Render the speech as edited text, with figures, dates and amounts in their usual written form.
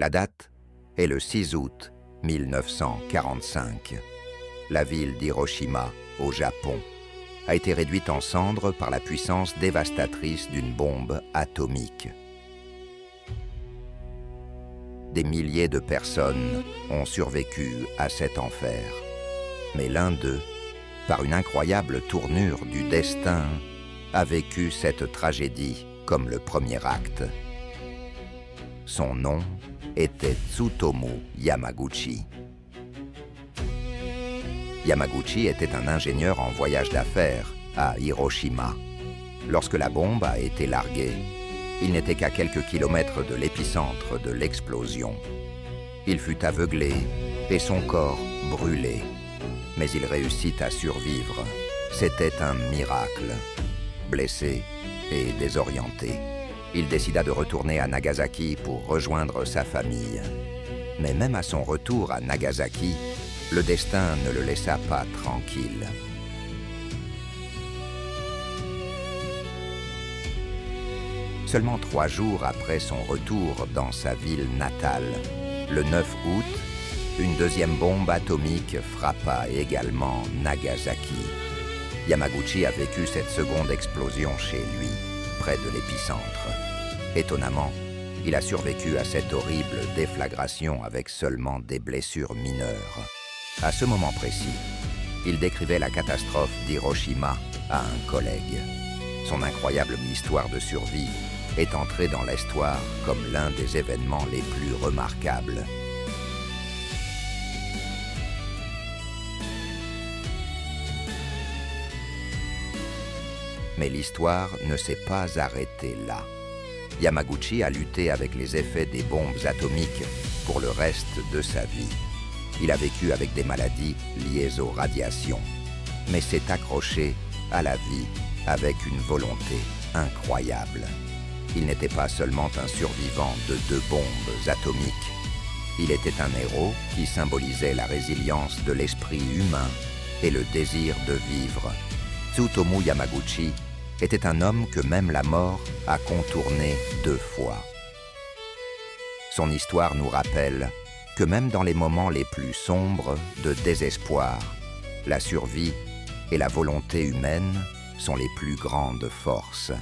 La date est le 6 août 1945. La ville d'Hiroshima, au Japon, a été réduite en cendres par la puissance dévastatrice d'une bombe atomique. Des milliers de personnes ont survécu à cet enfer. Mais l'un d'eux, par une incroyable tournure du destin, a vécu cette tragédie comme le premier acte. Son nom était Tsutomu Yamaguchi. Yamaguchi était un ingénieur en voyage d'affaires à Hiroshima. Lorsque la bombe a été larguée, il n'était qu'à quelques kilomètres de l'épicentre de l'explosion. Il fut aveuglé et son corps brûlé. Mais il réussit à survivre. C'était un miracle. Blessé et désorienté, il décida de retourner à Nagasaki pour rejoindre sa famille. Mais même à son retour à Nagasaki, le destin ne le laissa pas tranquille. Seulement 3 jours après son retour dans sa ville natale, le 9 août, une deuxième bombe atomique frappa également Nagasaki. Yamaguchi a vécu cette seconde explosion chez lui, près de l'épicentre. Étonnamment, il a survécu à cette horrible déflagration avec seulement des blessures mineures. À ce moment précis, il décrivait la catastrophe d'Hiroshima à un collègue. Son incroyable histoire de survie est entrée dans l'histoire comme l'un des événements les plus remarquables. Mais l'histoire ne s'est pas arrêtée là. Yamaguchi a lutté avec les effets des bombes atomiques pour le reste de sa vie. Il a vécu avec des maladies liées aux radiations, mais s'est accroché à la vie avec une volonté incroyable. Il n'était pas seulement un survivant de 2 bombes atomiques. Il était un héros qui symbolisait la résilience de l'esprit humain et le désir de vivre. Tsutomu Yamaguchi était un homme que même la mort a contourné 2 fois. Son histoire nous rappelle que même dans les moments les plus sombres de désespoir, la survie et la volonté humaine sont les plus grandes forces.